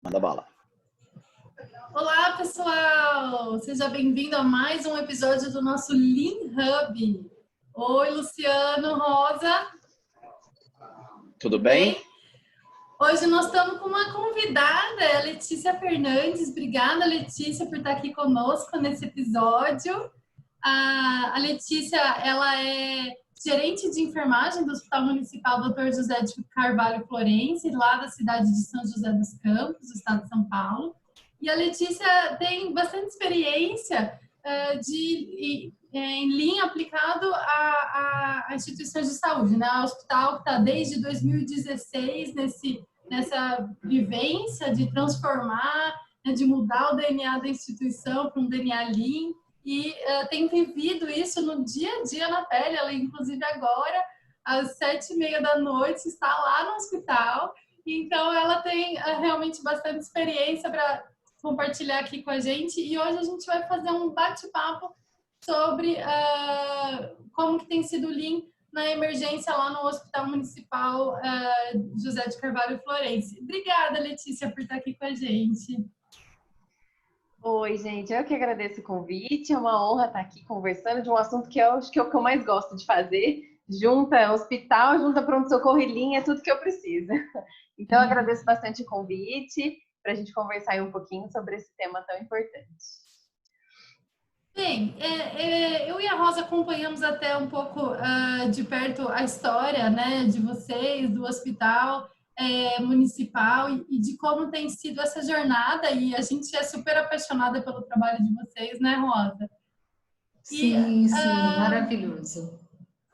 Manda bala. Olá, pessoal! Seja bem-vindo a mais um episódio do nosso Lean Hub. Oi, Luciano, Rosa. Tudo bem? Hoje nós estamos com uma convidada, a Letícia Fernandes. Obrigada, Letícia, por estar aqui conosco nesse episódio. A Letícia, ela é gerente de enfermagem do Hospital Municipal Dr. José de Carvalho Florence, lá da cidade de São José dos Campos, do estado de São Paulo. E a Letícia tem bastante experiência em Lean aplicado a instituições de saúde, né? O hospital que está desde 2016 nessa vivência de transformar, né, de mudar o DNA da instituição para um DNA Lean. E tem vivido isso no dia a dia na pele. Ela, inclusive, agora, às 7h30 da noite, está lá no hospital. Então, ela tem realmente bastante experiência para compartilhar aqui com a gente. E hoje a gente vai fazer um bate-papo sobre como que tem sido o Lean na emergência lá no Hospital Municipal José de Carvalho Florence. Obrigada, Letícia, por estar aqui com a gente. Oi, gente, eu que agradeço o convite, é uma honra estar aqui conversando de um assunto que eu acho que é o que eu mais gosto de fazer, junta hospital, junta pronto-socorro e linha, é tudo que eu preciso. Então, eu agradeço bastante o convite para a gente conversar aí um pouquinho sobre esse tema tão importante. Bem, eu e a Rosa acompanhamos até um pouco de perto a história, né, de vocês, do hospital municipal e de como tem sido essa jornada, e a gente é super apaixonada pelo trabalho de vocês, né, Rosa? Sim, maravilhoso.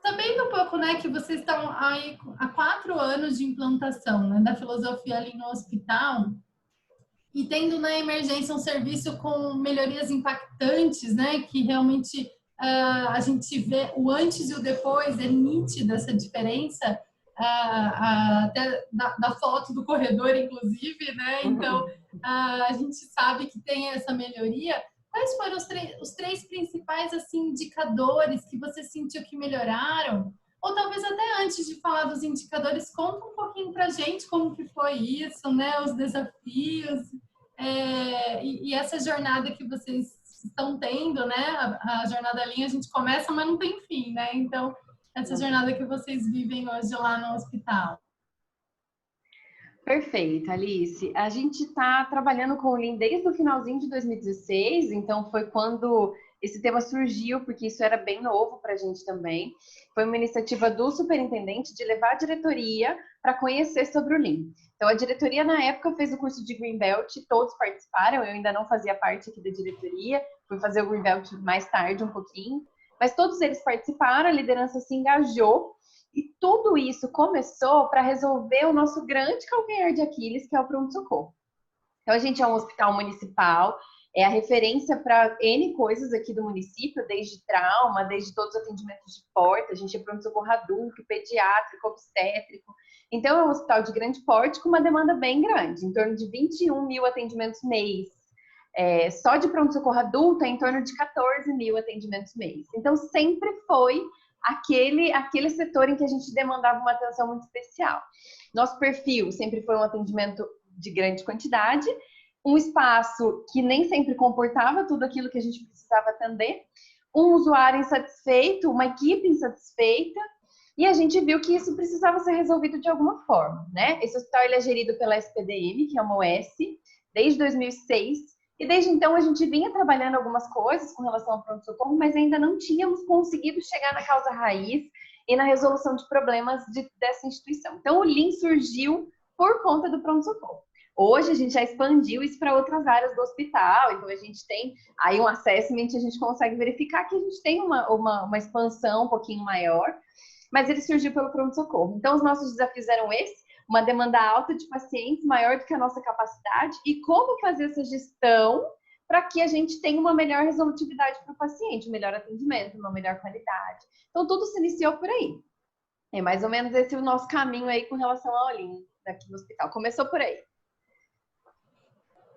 Sabendo um pouco, né, que vocês estão aí há 4 anos de implantação, né, da filosofia ali no hospital, e tendo na emergência um serviço com melhorias impactantes, né, que realmente a gente vê o antes e o depois, é nítida essa diferença, até da foto do corredor, inclusive, né? Então, a gente sabe que tem essa melhoria. Quais foram os três principais assim, indicadores que você sentiu que melhoraram? Ou talvez até antes de falar dos indicadores, conta um pouquinho para a gente como que foi isso, né? Os desafios e essa jornada que vocês estão tendo, né? A jornada Lean, a gente começa, mas não tem fim, né? Então, essa jornada que vocês vivem hoje lá no hospital. Perfeito, Alice. A gente está trabalhando com o Lean desde o finalzinho de 2016, então foi quando esse tema surgiu, porque isso era bem novo para a gente também. Foi uma iniciativa do superintendente de levar a diretoria para conhecer sobre o Lean. Então, a diretoria, na época, fez o curso de Greenbelt, todos participaram, eu ainda não fazia parte aqui da diretoria, fui fazer o Greenbelt mais tarde um pouquinho, mas todos eles participaram, a liderança se engajou, e tudo isso começou para resolver o nosso grande calcanhar de Aquiles, que é o pronto-socorro. Então, a gente é um hospital municipal, é a referência para N coisas aqui do município, desde trauma, desde todos os atendimentos de porta, a gente é pronto-socorro adulto, pediátrico, obstétrico. Então, é um hospital de grande porte com uma demanda bem grande, em torno de 21 mil atendimentos mês. Só de pronto-socorro adulto é em torno de 14 mil atendimentos mês. Então, sempre foi aquele setor em que a gente demandava uma atenção muito especial. Nosso perfil sempre foi um atendimento de grande quantidade, um espaço que nem sempre comportava tudo aquilo que a gente precisava atender, um usuário insatisfeito, uma equipe insatisfeita, e a gente viu que isso precisava ser resolvido de alguma forma, né? Esse hospital ele é gerido pela SPDM, que é uma OS, desde 2006, e desde então a gente vinha trabalhando algumas coisas com relação ao pronto-socorro, mas ainda não tínhamos conseguido chegar na causa raiz e na resolução de problemas dessa instituição. Então o Lean surgiu por conta do pronto-socorro. Hoje a gente já expandiu isso para outras áreas do hospital, então a gente tem aí um assessment, a gente consegue verificar que a gente tem uma expansão um pouquinho maior, mas ele surgiu pelo pronto-socorro. Então os nossos desafios eram esses, uma demanda alta de pacientes, maior do que a nossa capacidade, e como fazer essa gestão para que a gente tenha uma melhor resolutividade para o paciente, um melhor atendimento, uma melhor qualidade. Então, tudo se iniciou por aí. É mais ou menos esse o nosso caminho aí com relação ao Lean daqui no hospital. Começou por aí.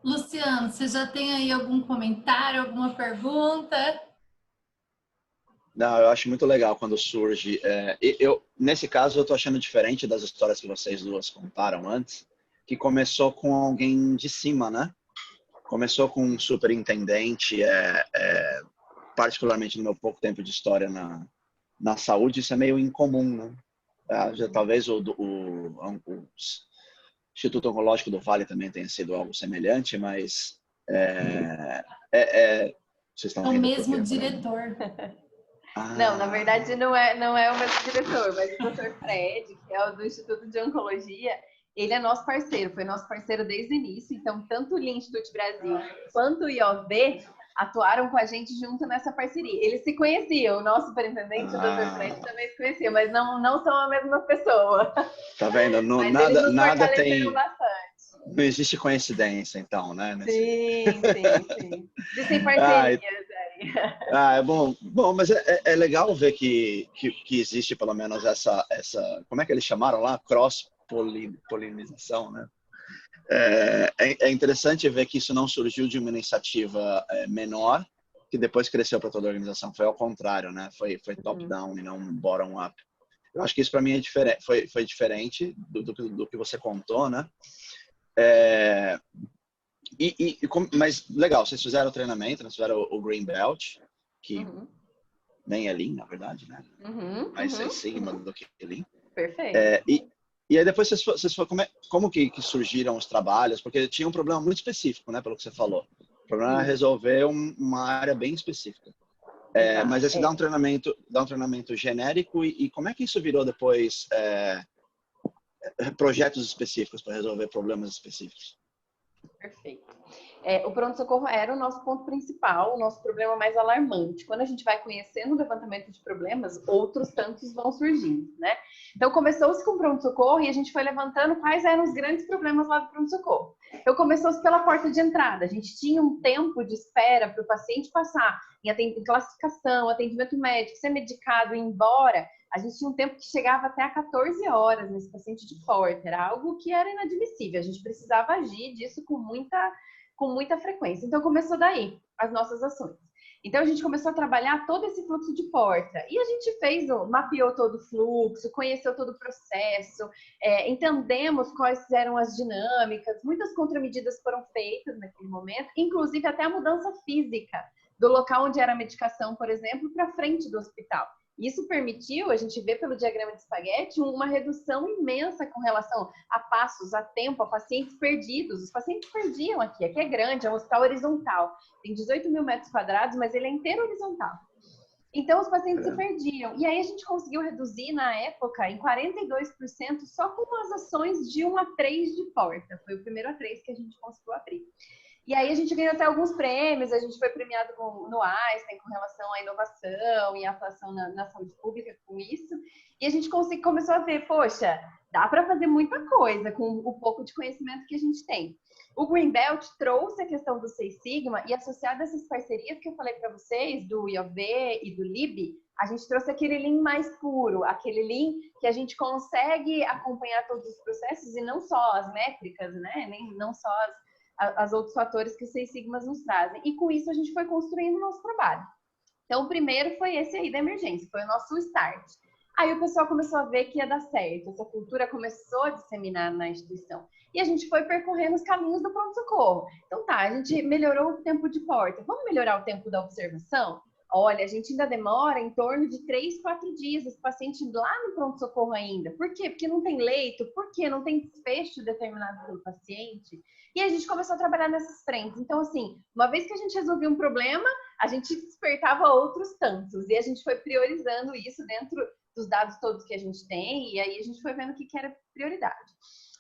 Luciano, você já tem aí algum comentário, alguma pergunta? Não, eu acho muito legal quando surge. Nesse caso, eu estou achando diferente das histórias que vocês duas contaram antes, que começou com alguém de cima, né? Começou com um superintendente, particularmente no meu pouco tempo de história na saúde, isso é meio incomum, né? Talvez o Instituto Oncológico do Vale também tenha sido algo semelhante, mas vocês estão É o rindo mesmo porque, diretor. Não, na verdade não é o mesmo diretor, mas o Dr. Fred, que é o do Instituto de Oncologia, ele é nosso parceiro, foi nosso parceiro desde o início, então tanto o Lean Institute Brasil quanto o IOV atuaram com a gente junto nessa parceria. Eles se conheciam, o nosso superintendente, o Dr. Fred, também se conhecia, mas não são a mesma pessoa. Tá vendo? Mas eles nos fortaleceram bastante. Não existe coincidência, então, né? Sim. Existem parcerias aí. É bom, mas é legal ver que existe pelo menos essa, como é que eles chamaram lá? Cross-polinização, né? É interessante ver que isso não surgiu de uma iniciativa menor, que depois cresceu para toda a organização. Foi ao contrário, né? Foi top-down e não bottom-up. Eu acho que isso para mim foi diferente do que você contou, né? Mas legal, vocês fizeram o treinamento, vocês fizeram o Green Belt, que nem é Lean, na verdade, né? Mais Six Sigma do que Lean. Perfeito. E aí depois vocês como que surgiram os trabalhos? Porque tinha um problema muito específico, né? Pelo que você falou. O problema era resolver uma área bem específica. Mas aí você dá um treinamento genérico e como é que isso virou depois projetos específicos para resolver problemas específicos? Perfeito. O pronto-socorro era o nosso ponto principal, o nosso problema mais alarmante. Quando a gente vai conhecendo o levantamento de problemas, outros tantos vão surgindo, né? Então, começou-se com o pronto-socorro e a gente foi levantando quais eram os grandes problemas lá do pronto-socorro. Então, começou-se pela porta de entrada. A gente tinha um tempo de espera para o paciente passar em classificação, atendimento médico, ser medicado e ir embora. A gente tinha um tempo que chegava até a 14 horas nesse paciente de porta. Era algo que era inadmissível. A gente precisava agir disso com muita frequência. Então, começou daí as nossas ações. Então, a gente começou a trabalhar todo esse fluxo de porta. E a gente mapeou todo o fluxo, conheceu todo o processo, entendemos quais eram as dinâmicas, muitas contramedidas foram feitas naquele momento, inclusive até a mudança física do local onde era a medicação, por exemplo, para frente do hospital. Isso permitiu, a gente vê pelo diagrama de espaguete, uma redução imensa com relação a passos, a tempo, a pacientes perdidos. Os pacientes perdiam aqui é grande, é um hospital horizontal. Tem 18 mil metros quadrados, mas ele é inteiro horizontal. Então, os pacientes se perdiam. E aí, a gente conseguiu reduzir, na época, em 42% só com as ações de 1 a 3 de porta. Foi o primeiro A3 que a gente conseguiu abrir. E aí a gente ganhou até alguns prêmios, a gente foi premiado no Einstein com relação à inovação e à atuação na saúde pública com isso. E a gente começou a ver, poxa, dá para fazer muita coisa com o pouco de conhecimento que a gente tem. O Green Belt trouxe a questão do Six Sigma e associado a essas parcerias que eu falei para vocês, do IOV e do LIB, a gente trouxe aquele Lean mais puro, aquele Lean que a gente consegue acompanhar todos os processos e não só as métricas, né? Não só as outros fatores que os Six Sigmas nos trazem. E com isso a gente foi construindo o nosso trabalho. Então, o primeiro foi esse aí da emergência, foi o nosso start. Aí o pessoal começou a ver que ia dar certo, essa cultura começou a disseminar na instituição. E a gente foi percorrendo os caminhos do pronto-socorro. Então tá, a gente melhorou o tempo de porta. Vamos melhorar o tempo da observação? Olha, a gente ainda demora em torno de 3, 4 dias esse paciente lá no pronto-socorro ainda. Por quê? Porque não tem leito, porque não tem desfecho determinado pelo paciente. E a gente começou a trabalhar nessas frentes. Então, assim, uma vez que a gente resolvia um problema, a gente despertava outros tantos. E a gente foi priorizando isso dentro dos dados todos que a gente tem. E aí a gente foi vendo o que era prioridade.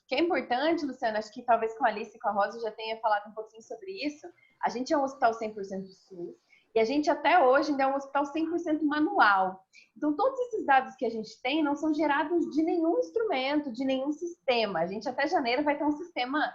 O que é importante, Luciana, acho que talvez com a Alice e com a Rosa já tenha falado um pouquinho sobre isso. A gente é um hospital 100% SUS. E a gente até hoje ainda é um hospital 100% manual. Então, todos esses dados que a gente tem não são gerados de nenhum instrumento, de nenhum sistema. A gente até janeiro vai ter um sistema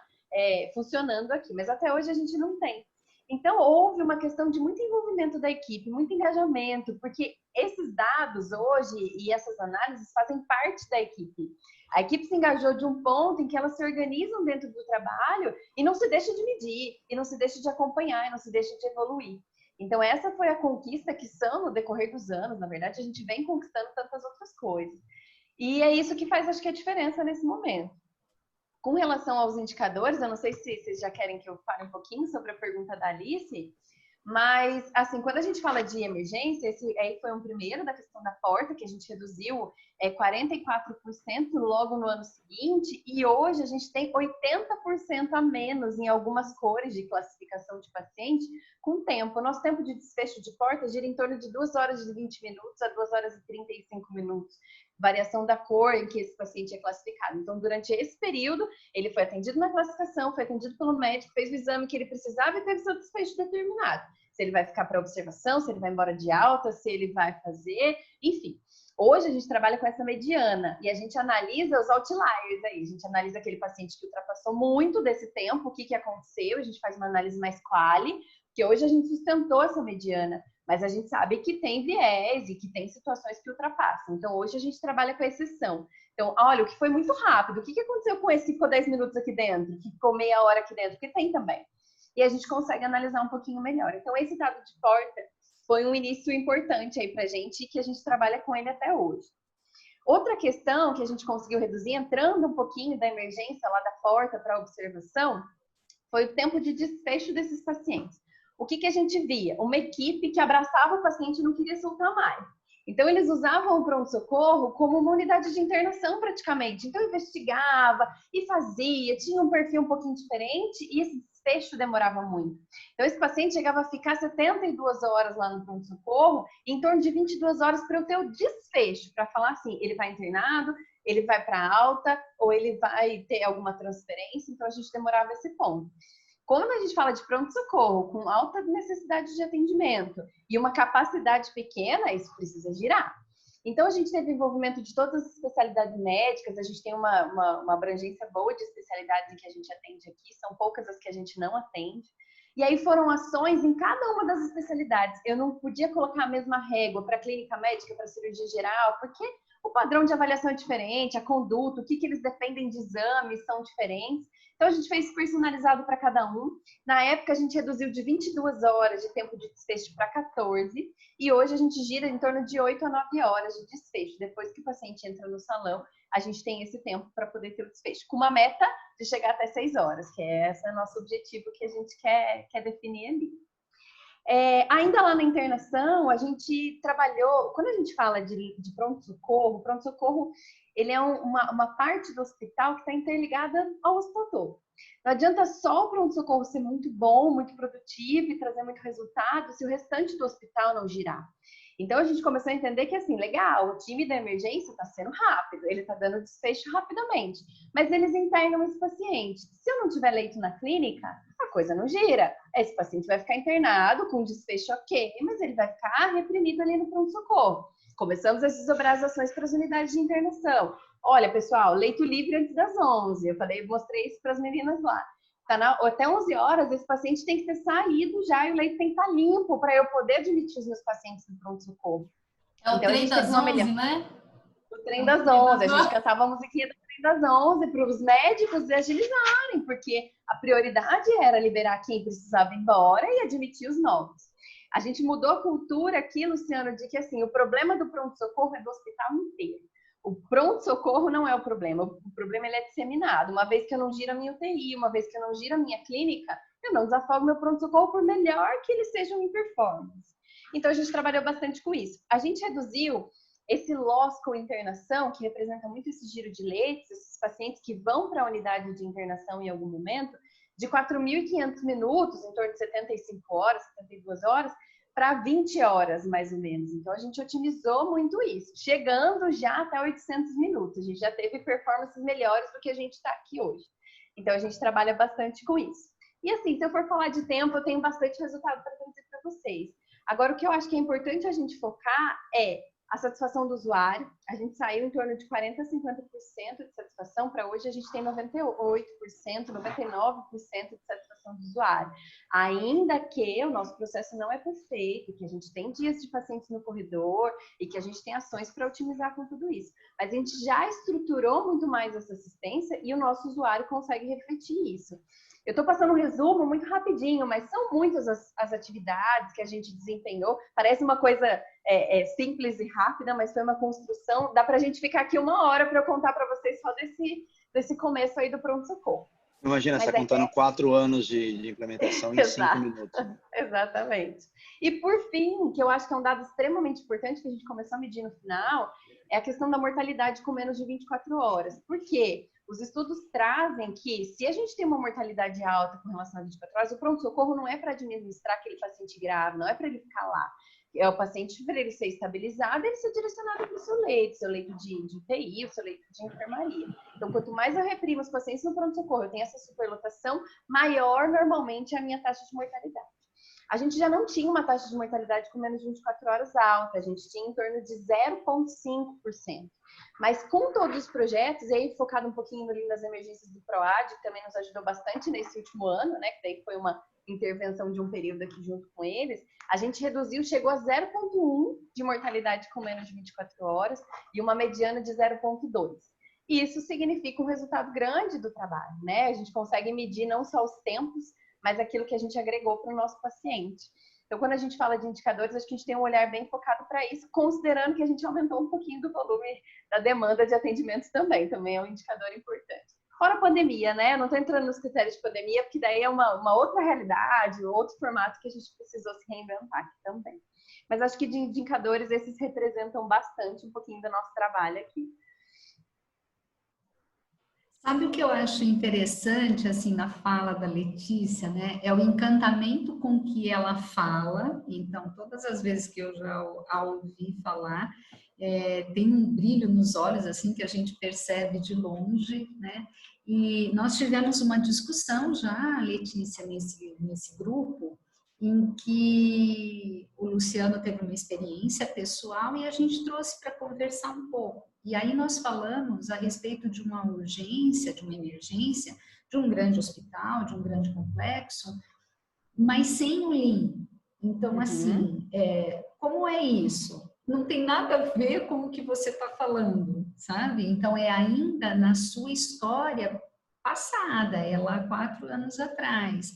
funcionando aqui, mas até hoje a gente não tem. Então, houve uma questão de muito envolvimento da equipe, muito engajamento, porque esses dados hoje e essas análises fazem parte da equipe. A equipe se engajou de um ponto em que elas se organizam dentro do trabalho e não se deixa de medir, e não se deixa de acompanhar, e não se deixa de evoluir. Então, essa foi a conquista que no decorrer dos anos, na verdade, a gente vem conquistando tantas outras coisas. E é isso que faz, acho que, a diferença nesse momento. Com relação aos indicadores, eu não sei se vocês já querem que eu fale um pouquinho sobre a pergunta da Alice, mas, assim, quando a gente fala de emergência, esse aí foi um primeiro da questão da porta, que a gente reduziu 44% logo no ano seguinte, e hoje a gente tem 80% a menos em algumas cores de classificação de paciente com tempo. O nosso tempo de desfecho de porta gira em torno de 2 horas e 20 minutos a 2 horas e 35 minutos, variação da cor em que esse paciente é classificado. Então, durante esse período, ele foi atendido na classificação, foi atendido pelo médico, fez o exame que ele precisava e teve seu desfecho determinado. Se ele vai ficar para observação, se ele vai embora de alta, se ele vai fazer, enfim. Hoje a gente trabalha com essa mediana e a gente analisa os outliers aí. A gente analisa aquele paciente que ultrapassou muito desse tempo, o que aconteceu, a gente faz uma análise mais quali, porque hoje a gente sustentou essa mediana, mas a gente sabe que tem viés e que tem situações que ultrapassam. Então, hoje a gente trabalha com a exceção. Então, olha, o que foi muito rápido, o que aconteceu com esse que ficou 10 minutos aqui dentro, que ficou meia hora aqui dentro, porque tem também. E a gente consegue analisar um pouquinho melhor. Então, esse dado de porta foi um início importante aí pra gente e que a gente trabalha com ele até hoje. Outra questão que a gente conseguiu reduzir, entrando um pouquinho da emergência lá da porta para a observação, foi o tempo de desfecho desses pacientes. O que a gente via? Uma equipe que abraçava o paciente e não queria soltar mais. Então, eles usavam o pronto-socorro como uma unidade de internação, praticamente. Então, investigava e fazia, tinha um perfil um pouquinho diferente e esse desfecho demorava muito. Então, esse paciente chegava a ficar 72 horas lá no pronto-socorro, em torno de 22 horas para eu ter o desfecho, para falar assim, ele vai internado, ele vai para alta ou ele vai ter alguma transferência. Então, a gente demorava esse ponto. Quando a gente fala de pronto-socorro com alta necessidade de atendimento e uma capacidade pequena, isso precisa girar. Então, a gente teve envolvimento de todas as especialidades médicas, a gente tem uma abrangência boa de especialidades em que a gente atende aqui, são poucas as que a gente não atende. E aí foram ações em cada uma das especialidades. Eu não podia colocar a mesma régua para clínica médica, para cirurgia geral, porque o padrão de avaliação é diferente, a conduta, o que eles dependem de exames são diferentes. Então, a gente fez personalizado para cada um. Na época, a gente reduziu de 22 horas de tempo de desfecho para 14. E hoje, a gente gira em torno de 8 a 9 horas de desfecho. Depois que o paciente entra no salão, a gente tem esse tempo para poder ter o desfecho. Com uma meta de chegar até 6 horas, que é esse o nosso objetivo que a gente quer definir ali. Ainda lá na internação, a gente trabalhou, quando a gente fala de pronto-socorro, ele é uma parte do hospital que está interligada ao hospital todo. Não adianta só o pronto-socorro ser muito bom, muito produtivo e trazer muito resultado se o restante do hospital não girar. Então, a gente começou a entender que, assim, legal, o time da emergência está sendo rápido, ele está dando desfecho rapidamente, mas eles internam esse paciente. Se eu não tiver leito na clínica, a coisa não gira. Esse paciente vai ficar internado com desfecho ok, mas ele vai ficar reprimido ali no pronto-socorro. Começamos a desdobrar as ações para as unidades de internação. Olha, pessoal, leito livre antes das 11. Eu mostrei isso para as meninas lá. Até 11 horas, esse paciente tem que ter saído já e o leito tem que estar limpo para eu poder admitir os meus pacientes no pronto-socorro. É o então, trem das 11, né? O trem das 11. A gente cantava a musiquinha do trem das 11 para os médicos agilizarem, porque a prioridade era liberar quem precisava ir embora e admitir os novos. A gente mudou a cultura aqui, Luciano, de que assim, o problema do pronto-socorro é do hospital inteiro. O pronto-socorro não é o problema ele é disseminado. Uma vez que eu não giro a minha UTI, uma vez que eu não giro a minha clínica, eu não desafogo meu pronto-socorro por melhor que eles sejam em performance. Então, a gente trabalhou bastante com isso. A gente reduziu esse loss com internação, que representa muito esse giro de leitos, esses pacientes que vão para a unidade de internação em algum momento, de 4.500 minutos, em torno de 75 horas, 72 horas, para 20 horas, mais ou menos. Então, a gente otimizou muito isso, chegando já até 800 minutos. A gente já teve performances melhores do que a gente está aqui hoje. Então, a gente trabalha bastante com isso. E assim, se eu for falar de tempo, eu tenho bastante resultado para trazer para vocês. Agora, o que eu acho que é importante a gente focar é a satisfação do usuário. A gente saiu em torno de 40% a 50% de satisfação, para hoje a gente tem 98%, 99% de satisfação do usuário. Ainda que o nosso processo não é perfeito, que a gente tem dias de pacientes no corredor e que a gente tem ações para otimizar com tudo isso. Mas a gente já estruturou muito mais essa assistência e o nosso usuário consegue refletir isso. Eu estou passando um resumo muito rapidinho, mas são muitas as atividades que a gente desempenhou. Parece uma coisa simples e rápida, mas foi uma construção. Dá para a gente ficar aqui 1 hora para eu contar para vocês só desse começo aí do pronto-socorro. Imagina, você está contando 4 anos de implementação em 5 minutos. Né? Exatamente. E por fim, que eu acho que é um dado extremamente importante que a gente começou a medir no final, é a questão da mortalidade com menos de 24 horas. Por quê? Os estudos trazem que se a gente tem uma mortalidade alta com relação a 24 horas, o pronto-socorro não é para administrar aquele paciente grave, não é para ele ficar lá. É o paciente, para ele ser estabilizado, ele ser direcionado para o seu leito de UTI, o seu leito de enfermaria. Então, quanto mais eu reprimo os pacientes no pronto-socorro, eu tenho essa superlotação, maior normalmente é a minha taxa de mortalidade. A gente já não tinha uma taxa de mortalidade com menos de 24 horas alta, a gente tinha em torno de 0,5%. Mas com todos os projetos, e aí focado um pouquinho nas emergências do PROAD, que também nos ajudou bastante nesse último ano, né, que daí foi uma intervenção de um período aqui junto com eles, a gente reduziu, chegou a 0,1 de mortalidade com menos de 24 horas e uma mediana de 0,2. E isso significa um resultado grande do trabalho, né? A gente consegue medir não só os tempos, mas aquilo que a gente agregou para o nosso paciente. Então, quando a gente fala de indicadores, acho que a gente tem um olhar bem focado para isso, considerando que a gente aumentou um pouquinho do volume da demanda de atendimentos também é um indicador importante. Fora a pandemia, né? Eu não estou entrando nos critérios de pandemia, porque daí é uma outra realidade, outro formato que a gente precisou se reinventar aqui também. Mas acho que de indicadores, esses representam bastante um pouquinho do nosso trabalho aqui. Sabe o que eu acho interessante, assim, na fala da Letícia, né? É o encantamento com que ela fala. Então, todas as vezes que eu já a ouvi falar, tem um brilho nos olhos, assim, que a gente percebe de longe, né? E nós tivemos uma discussão já, Letícia, nesse grupo, em que o Luciano teve uma experiência pessoal e a gente trouxe para conversar um pouco. E aí nós falamos a respeito de uma urgência, de uma emergência, de um grande hospital, de um grande complexo, mas sem o Lean. Então, assim, como é isso? Não tem nada a ver com o que você está falando, sabe? Então, é ainda na sua história passada, é lá 4 anos atrás.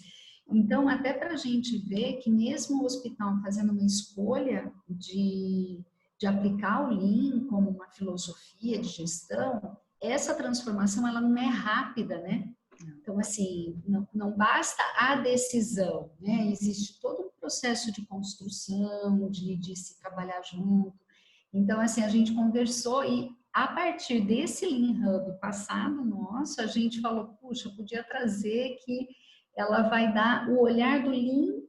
Então, até para a gente ver que mesmo o hospital fazendo uma escolha de aplicar o Lean como uma filosofia de gestão, essa transformação ela não é rápida, né? Então, assim, não basta a decisão, né? Existe todo um processo de construção, de se trabalhar junto. Então, assim, a gente conversou e a partir desse Lean Hub passado nosso, a gente falou, puxa, podia trazer que ela vai dar o olhar do Lean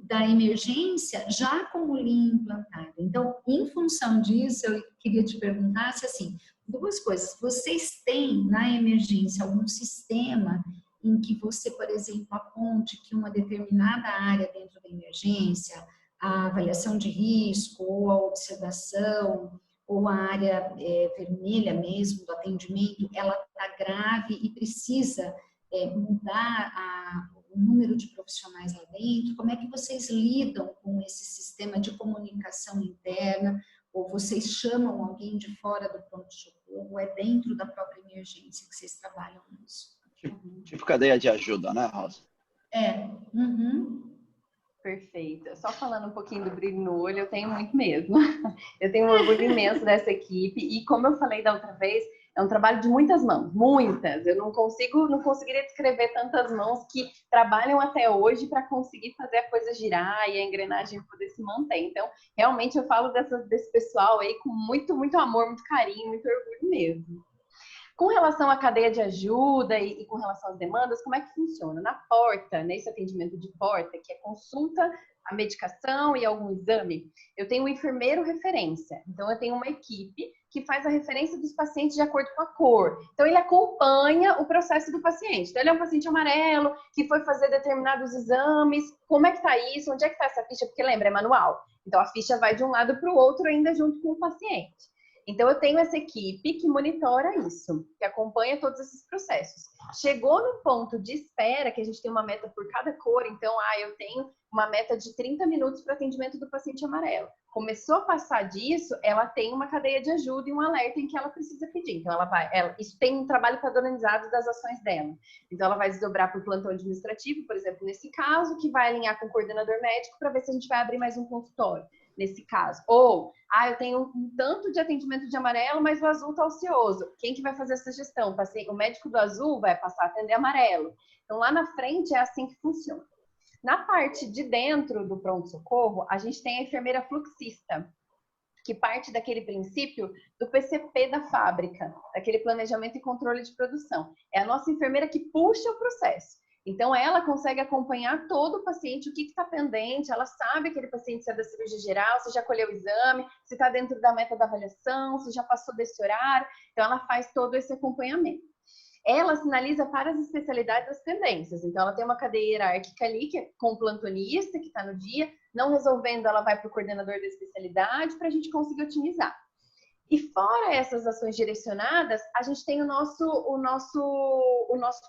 da emergência já com o Lean implantado. Então, em função disso, eu queria te perguntar se, assim, 2 coisas. Vocês têm na emergência algum sistema em que você, por exemplo, aponte que uma determinada área dentro da emergência, a avaliação de risco, ou a observação, ou a área vermelha mesmo do atendimento, ela está grave e precisa mudar o número de profissionais lá dentro? Como é que vocês lidam com esse sistema de comunicação interna? Ou vocês chamam alguém de fora do pronto-socorro? Ou é dentro da própria emergência que vocês trabalham nisso? Tipo cadeia de ajuda, né, Rosa? Perfeito. Só falando um pouquinho do brilho no olho, eu tenho muito mesmo. Eu tenho um orgulho imenso dessa equipe e, como eu falei da outra vez, é um trabalho de muitas mãos, muitas. Eu não conseguiria descrever tantas mãos que trabalham até hoje para conseguir fazer a coisa girar e a engrenagem poder se manter. Então, realmente eu falo desse pessoal aí com muito, muito amor, muito carinho, muito orgulho mesmo. Com relação à cadeia de ajuda e com relação às demandas, como é que funciona? Na porta, nesse atendimento de porta, que é consulta, a medicação e algum exame, eu tenho um enfermeiro referência. Então, eu tenho uma equipe que faz a referência dos pacientes de acordo com a cor. Então, ele acompanha o processo do paciente. Então, ele é um paciente amarelo que foi fazer determinados exames. Como é que está isso? Onde é que está essa ficha? Porque, lembra, é manual. Então, a ficha vai de um lado para o outro ainda junto com o paciente. Então, eu tenho essa equipe que monitora isso, que acompanha todos esses processos. Chegou no ponto de espera, que a gente tem uma meta por cada cor, então, eu tenho uma meta de 30 minutos para atendimento do paciente amarelo. Começou a passar disso, ela tem uma cadeia de ajuda e um alerta em que ela precisa pedir. Então, isso tem um trabalho padronizado das ações dela. Então, ela vai desdobrar para o plantão administrativo, por exemplo, nesse caso, que vai alinhar com o coordenador médico para ver se a gente vai abrir mais um consultório. nesse caso. Ou, eu tenho um tanto de atendimento de amarelo, mas o azul está ocioso. Quem que vai fazer essa gestão? O médico do azul vai passar a atender amarelo. Então, lá na frente é assim que funciona. Na parte de dentro do pronto-socorro, a gente tem a enfermeira fluxista, que parte daquele princípio do PCP da fábrica, daquele planejamento e controle de produção. É a nossa enfermeira que puxa o processo. Então, ela consegue acompanhar todo o paciente, o que está pendente, ela sabe aquele paciente se é da cirurgia geral, se já colheu o exame, se está dentro da meta da avaliação, se já passou desse horário. Então, ela faz todo esse acompanhamento. Ela sinaliza para as especialidades as tendências. Então, ela tem uma cadeia hierárquica ali, que é com o plantonista, que está no dia. Não resolvendo, ela vai para o coordenador da especialidade para a gente conseguir otimizar. E fora essas ações direcionadas, a gente tem o nosso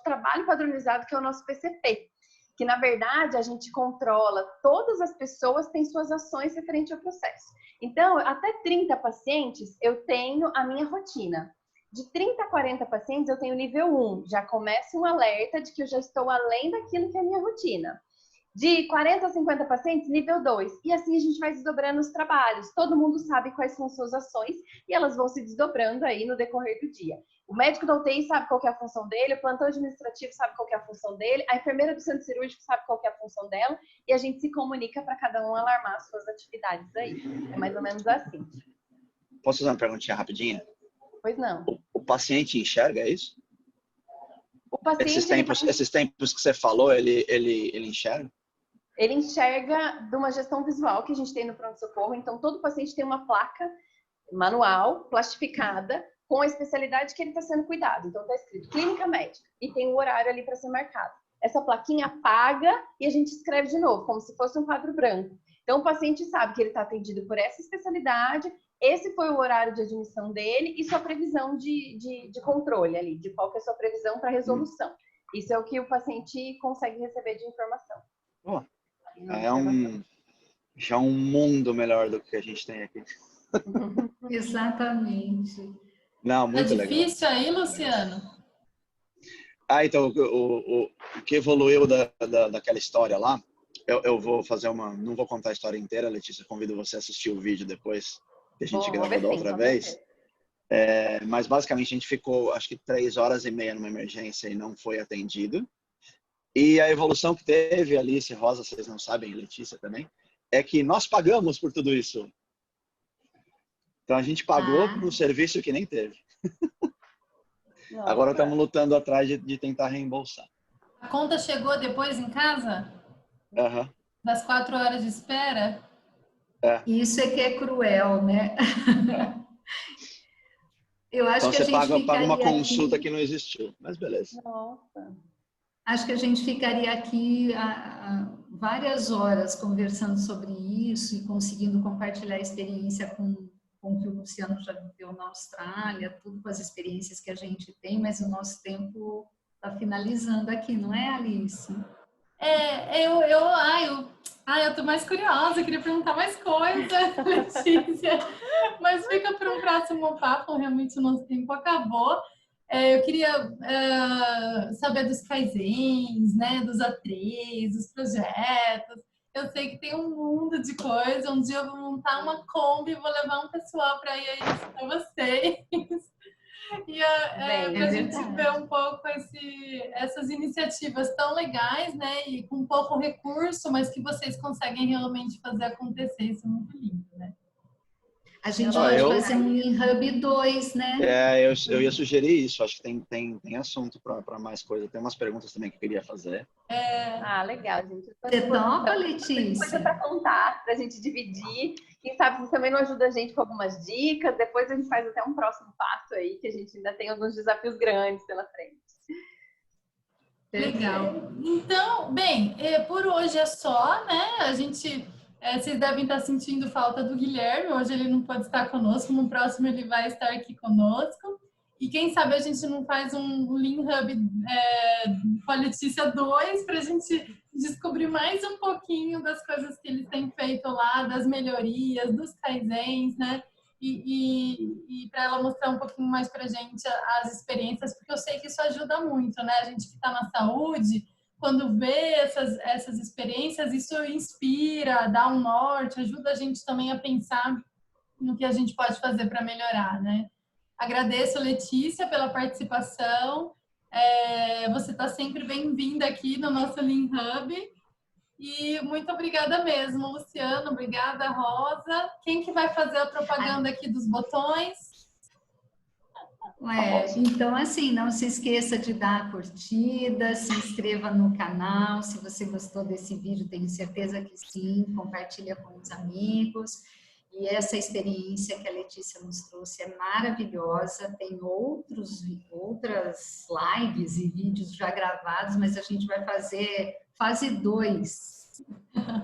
trabalho padronizado, que é o nosso PCP. Que, na verdade, a gente controla, todas as pessoas têm suas ações referente ao processo. Então, até 30 pacientes, eu tenho a minha rotina. De 30 a 40 pacientes, eu tenho nível 1. Já começa um alerta de que eu já estou além daquilo que é a minha rotina. De 40 a 50 pacientes, nível 2. E assim a gente vai desdobrando os trabalhos. Todo mundo sabe quais são suas ações e elas vão se desdobrando aí no decorrer do dia. O médico da UTI sabe qual que é a função dele, o plantão administrativo sabe qual que é a função dele, a enfermeira do centro cirúrgico sabe qual que é a função dela e a gente se comunica para cada um alarmar as suas atividades aí. É mais ou menos assim. Posso fazer uma perguntinha rapidinha? Pois não. O paciente enxerga, é isso? O paciente, esses tempos que você falou, ele enxerga? Ele enxerga de uma gestão visual que a gente tem no pronto-socorro. Então, todo paciente tem uma placa manual, plastificada, com a especialidade que ele está sendo cuidado. Então, está escrito clínica médica e tem um horário ali para ser marcado. Essa plaquinha apaga e a gente escreve de novo, como se fosse um quadro branco. Então, o paciente sabe que ele está atendido por essa especialidade, esse foi o horário de admissão dele e sua previsão de controle ali, de qual que é a sua previsão para resolução. Isso é o que o paciente consegue receber de informação. Oh, já um mundo melhor do que a gente tem aqui. Exatamente. Não, muito legal. É difícil aí, Luciano? Então, o que evoluiu daquela história lá, eu vou fazer não vou contar a história inteira, Letícia, convido você a assistir o vídeo depois, que a gente gravou da outra vez. Mas basicamente a gente ficou, acho que 3 horas e meia numa emergência e não foi atendido. E a evolução que teve, Alice, Rosa, vocês não sabem, Letícia também, é que nós pagamos por tudo isso. Então a gente pagou por um serviço que nem teve. Nossa, agora estamos lutando atrás de tentar reembolsar. A conta chegou depois em casa? Uhum. Das 4 horas de espera? Isso é que é cruel, né? Eu acho então que a gente paga uma consulta aqui... que não existiu, mas beleza. Nossa. Acho que a gente ficaria aqui várias horas conversando sobre isso e conseguindo compartilhar a experiência com o que o Luciano já viveu na Austrália, tudo com as experiências que a gente tem, mas o nosso tempo está finalizando aqui, não é, Alice? Eu tô mais curiosa, eu queria perguntar mais coisas, Letícia, mas fica para um próximo papo, realmente o nosso tempo acabou. Eu queria saber dos kaizens, né, dos A3, dos projetos. Eu sei que tem um mundo de coisa. Um dia eu vou montar uma Kombi e vou levar um pessoal para ir aí para vocês. E para a gente ver um pouco essas iniciativas tão legais, né? E com pouco recurso, mas que vocês conseguem realmente fazer acontecer. Isso é muito lindo, né? A gente pode fazer um Hub 2, né? Eu ia sugerir isso. Acho que tem assunto para mais coisa. Tem umas perguntas também que eu queria fazer. Legal, gente. Você topa, Letícia? Tem coisa para contar, para a gente dividir. Quem sabe você também não ajuda a gente com algumas dicas. Depois a gente faz até um próximo passo aí, que a gente ainda tem alguns desafios grandes pela frente. Legal. Então, bem, por hoje é só, né? A gente... vocês devem estar sentindo falta do Guilherme, hoje ele não pode estar conosco, no próximo ele vai estar aqui conosco. E quem sabe a gente não faz um Lean Hub com a Letícia 2 para a gente descobrir mais um pouquinho das coisas que eles têm feito lá, das melhorias, dos kaizens, né? E para ela mostrar um pouquinho mais para a gente as experiências, porque eu sei que isso ajuda muito, né? A gente que está na saúde, quando vê essas experiências, isso inspira, dá um norte, ajuda a gente também a pensar no que a gente pode fazer para melhorar, né? Agradeço, Letícia, pela participação. Você está sempre bem-vinda aqui no nosso Lean Hub. E muito obrigada mesmo, Luciano. Obrigada, Rosa. Quem que vai fazer a propaganda aqui dos botões? Então, assim, não se esqueça de dar a curtida, se inscreva no canal. Se você gostou desse vídeo, tenho certeza que sim. Compartilha com os amigos. E essa experiência que a Letícia nos trouxe é maravilhosa. Tem outras lives e vídeos já gravados, mas a gente vai fazer fase 2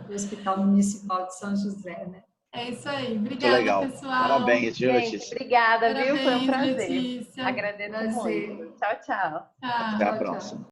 do Hospital Municipal de São José, né? É isso aí. Obrigada, legal. pessoal. Parabéns, viu, Gente, Letícia? obrigada, viu? Foi um prazer. Letícia. Agradeço muito. Tchau, tchau. Tchau. Até a próxima.